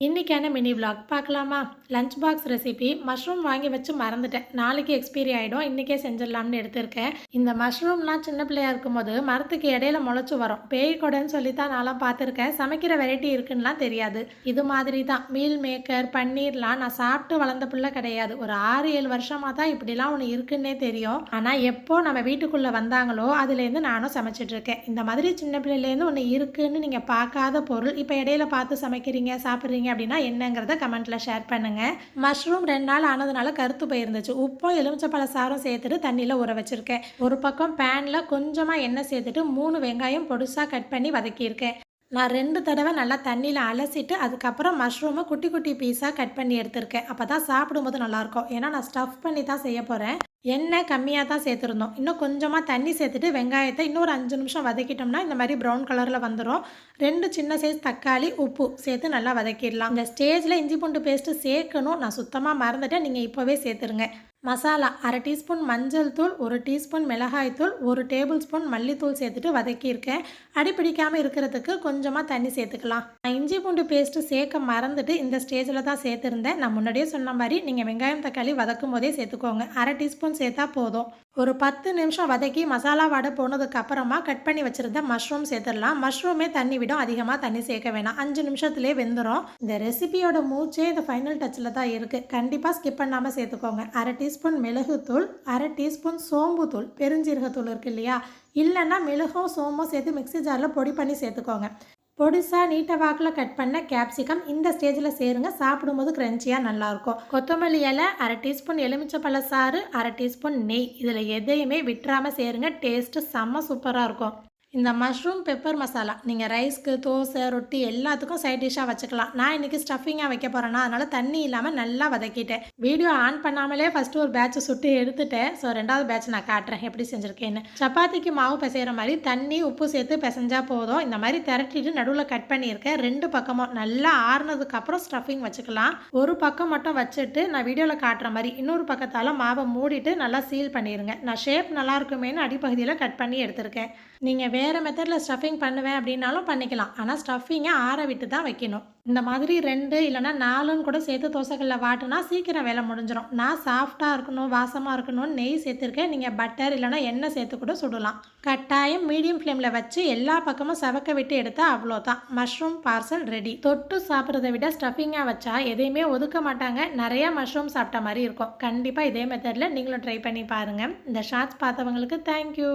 இன்றைக்கான mini vlog பார்க்கலாமா? Lunch box recipe mushroom வாங்கி வச்சு மறந்துட்டேன். நாளைக்கு எக்ஸ்பைரி ஆகிடும், இன்றைக்கே செஞ்சிடலாம்னு எடுத்திருக்கேன். இந்த மஷ்ரூம்லாம் சின்ன பிள்ளையா இருக்கும்போது மரத்துக்கு இடையில முளைச்சி வரும். பேய் கொடைன்னு சொல்லி தான் நான்லாம் பார்த்துருக்கேன். சமைக்கிற வெரைட்டி இருக்குன்னுலாம் தெரியாது. இது மாதிரி தான் மீல் மேக்கர், பன்னீர்லாம் நான் சாப்பிட்டு வளர்ந்த பிள்ளை கிடையாது. ஒரு 6-7 வருஷமாக தான் இப்படிலாம் ஒன்று இருக்குன்னே தெரியும். ஆனால் எப்போ நம்ம வீட்டுக்குள்ளே வந்தாங்களோ அதுலேருந்து நானும் சமைச்சிட்ருக்கேன். இந்த மாதிரி சின்ன பிள்ளையிலேருந்து ஒன்று இருக்குன்னு நீங்கள் பார்க்காத பொருள் இப்போ இடையில பார்த்து சமைக்கிறீங்க, சாப்பிட்றீங்க அப்படின்னா என்னங்கிறத கமெண்ட்ல ஷேர் பண்ணுங்க. மஷ்ரூம் 2 நாள் ஆனதுனால கருத்து போயிருந்துச்சு. உப்பும் எலுமிச்சப்பழ சாரும் சேர்த்துட்டு தண்ணியில் ஊற வச்சிருக்கேன். ஒரு பக்கம் பேன்ல கொஞ்சமாக எண்ணெய் சேர்த்துட்டு 3 வெங்காயம் பொடுசாக கட் பண்ணி வதக்கியிருக்கேன். நான் 2 தடவை நல்லா தண்ணியில் அலசிட்டு அதுக்கப்புறம் மஷ்ரூமை குட்டி குட்டி பீஸாக கட் பண்ணி எடுத்திருக்கேன். அப்போ தான் சாப்பிடும்போது நல்லாயிருக்கும். ஏன்னா நான் ஸ்டஃப் பண்ணி தான் செய்ய போகிறேன். எண்ணெய் கம்மியாக தான் சேர்த்துருந்தோம். இன்னும் கொஞ்சமாக தண்ணி சேர்த்துட்டு வெங்காயத்தை இன்னொரு 5 நிமிஷம் வதக்கிட்டோம்னா இந்த மாதிரி ப்ரௌன் கலரில் வந்துடும். 2 சின்ன சைஸ் தக்காளி, உப்பு சேர்த்து நல்லா வதக்கிடலாம். இந்த ஸ்டேஜில் இஞ்சி பூண்டு பேஸ்ட்டு சேர்க்கணும். நான் சுத்தமாக மறந்துட்டேன், நீங்கள் இப்போவே சேர்த்துருங்க. மசாலா 1/2 டீஸ்பூன் மஞ்சள் தூள், 1 டீஸ்பூன் மிளகாய் தூள், 1 டேபிள் ஸ்பூன் மல்லித்தூள் சேர்த்துட்டு வதக்கியிருக்கேன். அடி பிடிக்காமல் இருக்கிறதுக்கு கொஞ்சமாக தண்ணி சேர்த்துக்கலாம். நான் இஞ்சி பூண்டு பேஸ்ட்டு சேர்க்க மறந்துட்டு இந்த ஸ்டேஜில் தான் சேர்த்துருந்தேன். நான் முன்னாடியே சொன்ன மாதிரி நீங்கள் வெங்காயம் தக்காளி வதக்கும் போதே சேர்த்துக்கோங்க. 1/2 டீஸ்பூன் சேர்த்தா போதும். ஒரு 10 நிமிஷம் வதக்கி மசாலா வடை போனதுக்கு அப்புறமா கட் பண்ணி வச்சுருந்த மஷ்ரூம் சேர்த்துடலாம். மஷ்ரூமே தண்ணி விடும், அதிகமாக தண்ணி சேர்க்க வேணாம். 5 நிமிஷத்துலேயே வெந்துடும். இந்த ரெசிபியோட மூச்சே இந்த ஃபைனல் டச்சில் தான் இருக்குது. கண்டிப்பாக ஸ்கிப் பண்ணாமல் சேர்த்துக்கோங்க. 1/2 டீஸ்பூன் மிளகுத்தூள், 1/2 டீஸ்பூன் சோம்புத்தூள், பெருஞ்சீரகத்தூள் இருக்குது இல்லையா, இல்லைன்னா மிளகும் சோம்பும் சேர்த்து மிக்ஸி ஜாரில் பொடி பண்ணி சேர்த்துக்கோங்க. பொடிசாக நீட்ட வாக்கில் கட் பண்ண கேப்சிகம் இந்த ஸ்டேஜில் சேருங்க. சாப்பிடும்போது க்ரன்ச்சியாக நல்லாயிருக்கும். கொத்தமல்லி இலை, 1/2 டீஸ்பூன் எலுமிச்சப்பழ சாறு, 1/2 டீஸ்பூன் நெய், இதில் எதையுமே விட்டுறாமல் சேருங்க. டேஸ்ட்டு செம்ம சூப்பராக இருக்கும். இந்த மஷ்ரூம் பெப்பர் மசாலா நீங்கள் ரைஸ்க்கு, தோசை, ரொட்டி எல்லாத்துக்கும் சைட் டிஷ்ஷாக வச்சுக்கலாம். நான் இன்றைக்கி ஸ்டஃபிங்காக வைக்க போகிறேன்னா அதனால் தண்ணி இல்லாமல் நல்லா வதக்கிட்டேன். வீடியோ ஆன் பண்ணாமலே ஃபஸ்ட்டு ஒரு பேட்சை சுட்டு எடுத்துட்டேன். ஸோ 2வது பேட்ச் நான் காட்டுறேன் எப்படி செஞ்சுருக்கேன்னு. சப்பாத்திக்கு மாவு பிசைகிற மாதிரி தண்ணி உப்பு சேர்த்து பிசைஞ்சா போதும். இந்த மாதிரி திரட்டிட்டு நடுவில் கட் பண்ணியிருக்கேன். 2 பக்கமும் நல்லா ஆறுனதுக்கப்புறம் ஸ்டஃபிங் வச்சுக்கலாம். ஒரு பக்கம் மட்டும் வச்சுட்டு நான் வீடியோவில் காட்டுற மாதிரி இன்னொரு பக்கத்தால் மாவை மூடிட்டு நல்லா சீல் பண்ணிடுங்க. நான் ஷேப் நல்லா இருக்குமேனு அடிப்பகுதியில் கட் பண்ணி எடுத்திருக்கேன். நீங்கள் வேறு மெத்தடில் ஸ்டஃபிங் பண்ணுவேன் அப்படின்னாலும் பண்ணிக்கலாம். ஆனால் ஸ்டஃபிங்கை ஆற விட்டு தான் வைக்கணும். இந்த மாதிரி 2 இல்லைனா 4ன்னு கூட சேர்த்து தோசைகளில் வாட்டினா சீக்கிரம் வேலை முடிஞ்சிடும். நான் சாஃப்டாக இருக்கணும், வாசமாக இருக்கணும்னு நெய் சேர்த்துருக்கேன். நீங்கள் பட்டர் இல்லைனா எண்ணெய் சேர்த்து கூட சுடலாம். கட்டாயம் மீடியம் ஃப்ளேமில் வச்சு எல்லா பக்கமும் சவக்க விட்டு எடுத்தால் அவ்வளோதான். Mushroom parcel ready. தொட்டு சாப்பிட்றத விட ஸ்டஃபிங்காக வச்சா எதையுமே ஒதுக்க மாட்டாங்க. நிறையா மஷ்ரூம் சாப்பிட்ட மாதிரி இருக்கும். கண்டிப்பாக இதே மெத்தடில் நீங்களும் ட்ரை பண்ணி பாருங்கள். இந்த ஷார்ட்ஸ் பார்த்தவங்களுக்கு தேங்க்யூ.